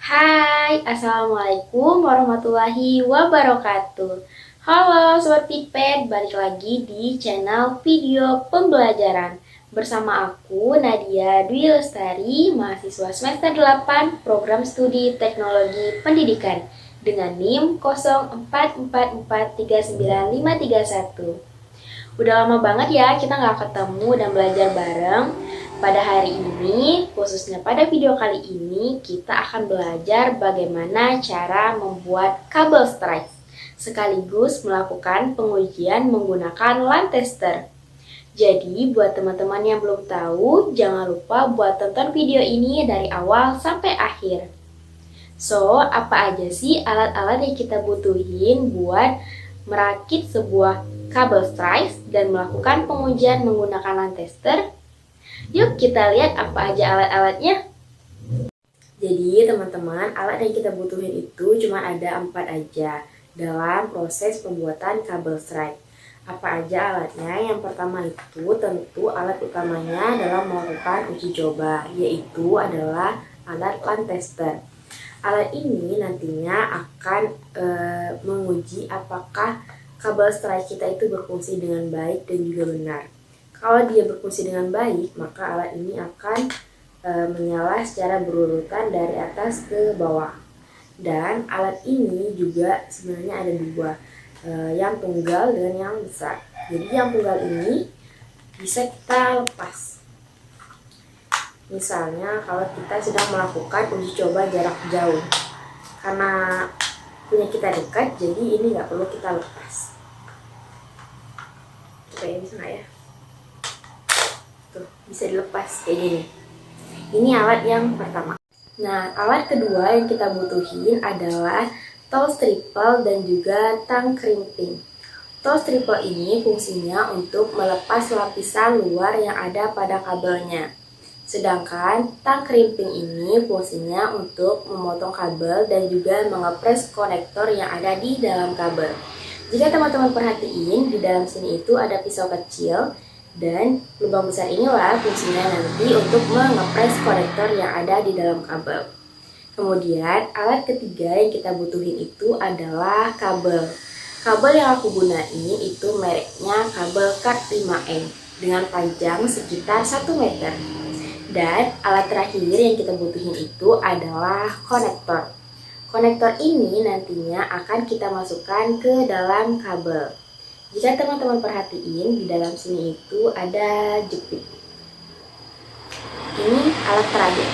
Hai, Assalamualaikum warahmatullahi wabarakatuh. Halo Sobat Pipet, balik lagi di channel video pembelajaran. Bersama aku Nadia Dwi Lestari, mahasiswa semester 8 Program Studi Teknologi Pendidikan dengan NIM 0444395531. Udah lama banget ya kita nggak ketemu dan belajar bareng. Pada hari ini, khususnya pada video kali ini, kita akan belajar bagaimana cara membuat kabel stripe, sekaligus melakukan pengujian menggunakan LAN tester. Jadi, buat teman-teman yang belum tahu, jangan lupa buat tonton video ini dari awal sampai akhir. So, apa aja sih alat-alat yang kita butuhin buat merakit sebuah kabel stripe dan melakukan pengujian menggunakan LAN tester? Yuk kita lihat apa aja alat-alatnya. Jadi teman-teman, alat yang kita butuhin itu cuma ada 4 aja dalam proses pembuatan kabel stripe. Apa aja alatnya? Yang pertama itu tentu alat utamanya dalam melakukan uji coba, yaitu adalah alat LAN tester. Alat ini nantinya akan menguji apakah kabel stripe kita itu berfungsi dengan baik dan juga benar. Kalau dia berfungsi dengan baik, maka alat ini akan menyala secara berurutan dari atas ke bawah. Dan alat ini juga sebenarnya ada dua, yang tunggal dan yang besar. Jadi yang tunggal ini bisa kita lepas. Misalnya kalau kita sedang melakukan uji coba jarak jauh, karena punya kita dekat, jadi ini nggak perlu kita lepas. Coba ya, bisa nggak ya? Tuh, bisa dilepas kayak gini. Ini alat yang pertama. Nah, alat kedua yang kita butuhin adalah tool triple dan juga tang crimping. Tool triple ini fungsinya untuk melepas lapisan luar yang ada pada kabelnya. Sedangkan tang crimping ini fungsinya untuk memotong kabel dan juga mengepres konektor yang ada di dalam kabel. Jika teman-teman perhatiin, di dalam sini itu ada pisau kecil, dan lubang besar inilah fungsinya nanti untuk mengepres konektor yang ada di dalam kabel. Kemudian alat ketiga yang kita butuhin itu adalah kabel. Kabel yang aku gunain itu mereknya kabel Cat 5E dengan panjang sekitar 1 meter. Dan alat terakhir yang kita butuhin itu adalah konektor. Konektor ini nantinya akan kita masukkan ke dalam kabel. Jika teman-teman perhatiin, di dalam sini itu ada jepit. Ini alat terakhir.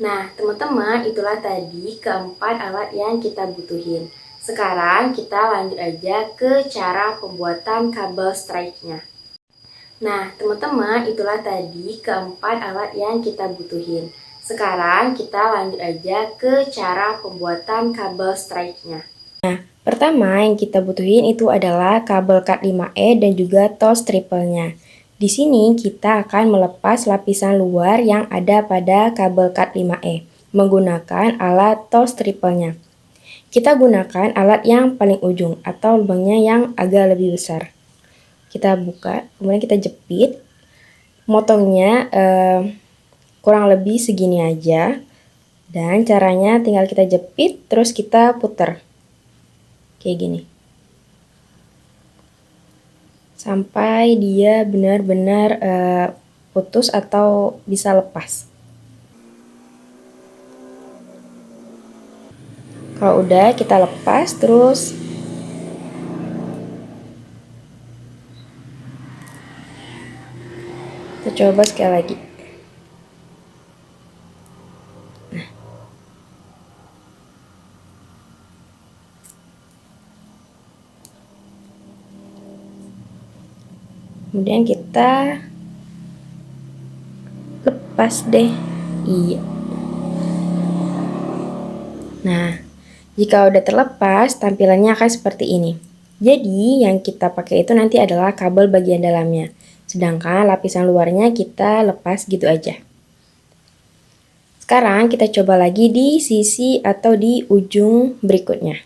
Nah, teman-teman, itulah tadi keempat alat yang kita butuhin. Sekarang kita lanjut aja ke cara pembuatan kabel stripe-nya. Nah, teman-teman, itulah tadi keempat alat yang kita butuhin. Sekarang kita lanjut aja ke cara pembuatan kabel stripe-nya. Pertama yang kita butuhin itu adalah kabel Cat 5E dan juga tool triple-nya. Di sini kita akan melepas lapisan luar yang ada pada kabel Cat 5E menggunakan alat tool triple-nya. Kita gunakan alat yang paling ujung atau lubangnya yang agak lebih besar. Kita buka, kemudian kita jepit. Motongnya kurang lebih segini aja. Dan caranya tinggal kita jepit terus kita putar. Kayak gini sampai dia benar-benar putus atau bisa lepas. Kalau udah kita lepas terus kita coba sekali lagi. Kemudian kita lepas deh. Iya. Nah, jika udah terlepas, tampilannya akan seperti ini. Jadi, yang kita pakai itu nanti adalah kabel bagian dalamnya. Sedangkan lapisan luarnya kita lepas gitu aja. Sekarang kita coba lagi di sisi atau di ujung berikutnya.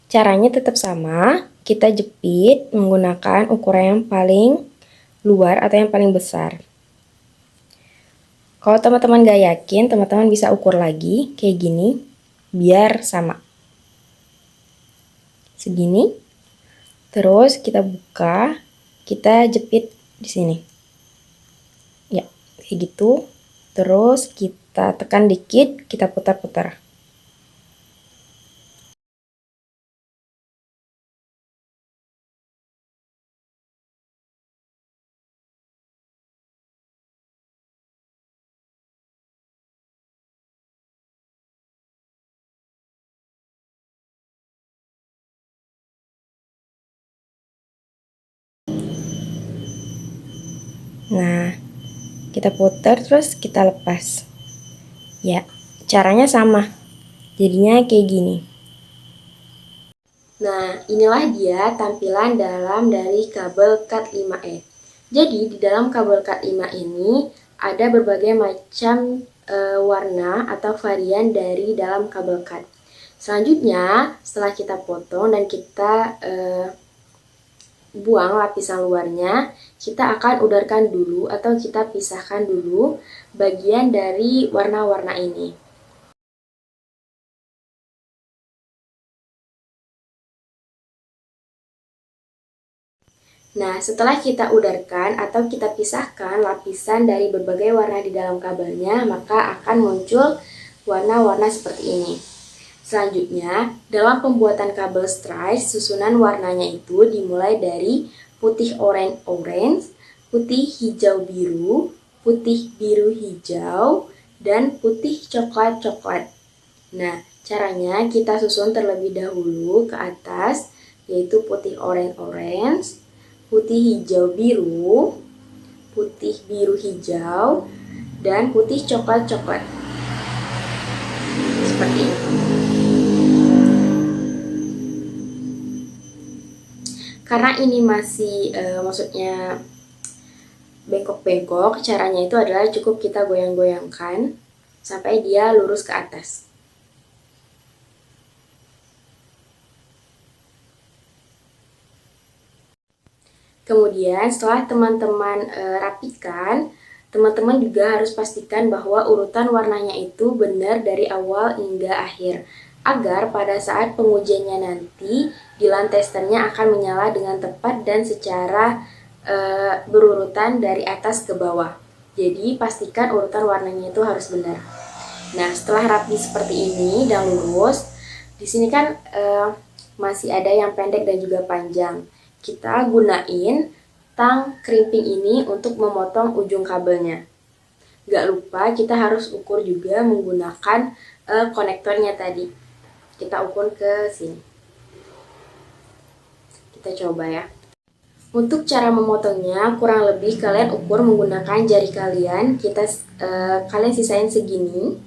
Caranya tetap sama. Kita jepit menggunakan ukuran yang paling luar atau yang paling besar. Kalau teman-teman gak yakin, teman-teman bisa ukur lagi kayak gini, biar sama. Segini. Terus kita buka, kita jepit di sini. Ya, kayak gitu. Terus kita tekan dikit, kita putar-putar. Nah, kita putar terus kita lepas. Ya, caranya sama. Jadinya kayak gini. Nah, inilah dia tampilan dalam dari kabel Cat 5e. Jadi, di dalam kabel Cat 5 ini ada berbagai macam warna atau varian dari dalam kabel Cat. Selanjutnya, setelah kita potong dan kita buang lapisan luarnya, kita akan udarkan dulu atau kita pisahkan dulu bagian dari warna-warna ini. Nah, setelah kita udarkan atau kita pisahkan lapisan dari berbagai warna di dalam kabelnya, maka akan muncul warna-warna seperti ini. Selanjutnya, dalam pembuatan kabel stripe, susunan warnanya itu dimulai dari putih orange, putih hijau biru, putih biru hijau, dan putih coklat-coklat. Nah, caranya kita susun terlebih dahulu ke atas, yaitu putih orange, putih hijau biru, putih biru hijau, dan putih coklat-coklat. Seperti ini. Karena ini masih maksudnya bengkok-bengkok, caranya itu adalah cukup kita goyang-goyangkan sampai dia lurus ke atas. Kemudian setelah teman-teman rapikan, teman-teman juga harus pastikan bahwa urutan warnanya itu benar dari awal hingga akhir, agar pada saat pengujiannya nanti Dilan testernya akan menyala dengan tepat dan secara berurutan dari atas ke bawah. Jadi pastikan urutan warnanya itu harus benar. Nah, setelah rapi seperti ini dan lurus, di sini kan masih ada yang pendek dan juga panjang. Kita gunain tang krimping ini untuk memotong ujung kabelnya. Gak lupa kita harus ukur juga menggunakan konektornya tadi. Kita ukur ke sini. Kita coba ya. Untuk cara memotongnya kurang lebih kalian ukur menggunakan jari kalian. Kalian sisain segini.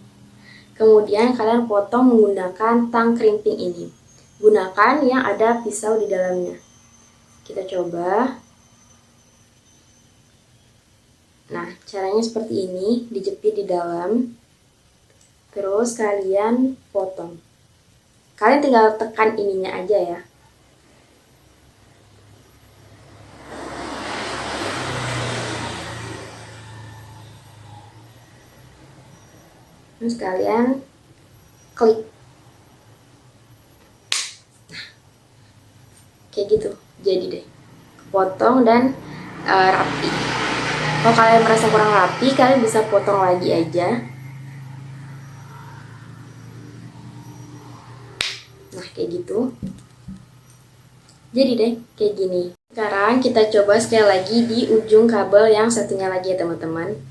Kemudian kalian potong menggunakan tang krimping ini. Gunakan yang ada pisau di dalamnya. Kita coba. Nah, caranya seperti ini, dijepit di dalam. Terus kalian potong. Kalian tinggal tekan ininya aja ya. Terus kalian klik. Nah, kayak gitu. Jadi deh. Potong dan rapi. Kalau kalian merasa kurang rapi, kalian bisa potong lagi aja. Nah, kayak gitu. Jadi deh, kayak gini. Sekarang kita coba sekali lagi di ujung kabel yang satunya lagi ya teman-teman.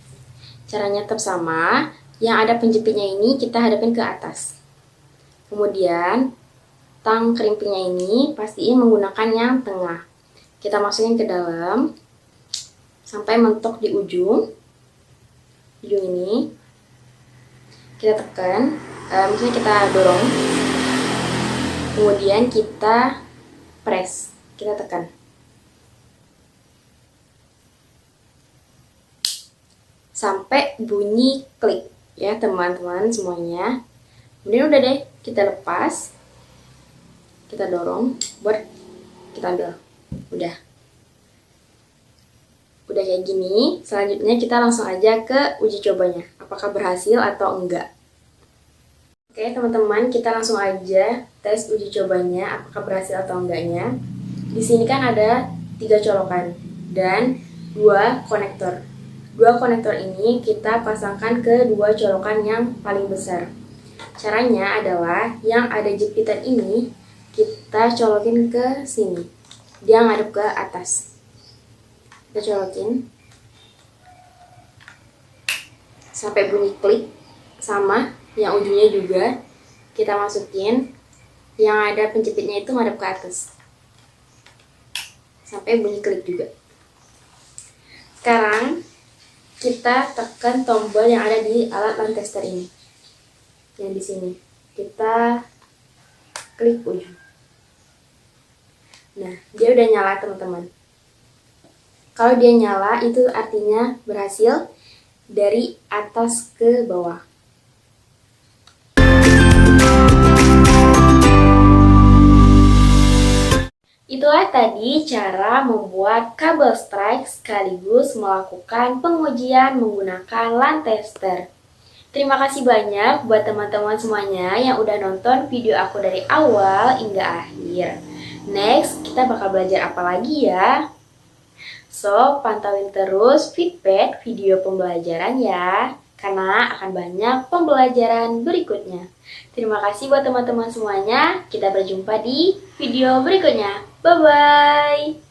Caranya tetap sama. Yang ada penjepitnya ini kita hadapin ke atas. Kemudian, tang krimpingnya ini pastiin menggunakan yang tengah. Kita masukin ke dalam sampai mentok di ujung ini. Kita tekan, misalnya kita dorong, kemudian kita press, kita tekan sampai bunyi klik ya teman-teman semuanya. Kemudian udah deh, kita lepas, kita dorong buat kita ambil. Udah kayak gini. Selanjutnya kita langsung aja ke uji cobanya. apakah berhasil atau enggak. Oke teman-teman, kita langsung aja tes uji cobanya apakah berhasil atau enggaknya. Di sini kan ada 3 colokan dan 2 konektor. 2 konektor ini kita pasangkan ke 2 colokan yang paling besar. Caranya adalah yang ada jepitan ini kita colokin ke sini. Dia ngadep ke atas. Kita colokin sampai bunyi klik, sama yang ujungnya juga kita masukin, yang ada penjepitnya itu ngadep ke atas sampai bunyi klik juga. Sekarang kita tekan tombol yang ada di alat line tester ini, yang di sini kita klik ujung. Nah, dia udah nyala teman-teman. Kalau dia nyala itu artinya berhasil dari atas ke bawah. Itulah tadi cara membuat kabel strike sekaligus melakukan pengujian menggunakan LAN tester. Terima kasih banyak buat teman-teman semuanya yang udah nonton video aku dari awal hingga akhir. Next, kita bakal belajar apa lagi ya? So, pantauin terus feedback video pembelajaran ya, karena akan banyak pembelajaran berikutnya. Terima kasih buat teman-teman semuanya. Kita berjumpa di video berikutnya. Bye-bye!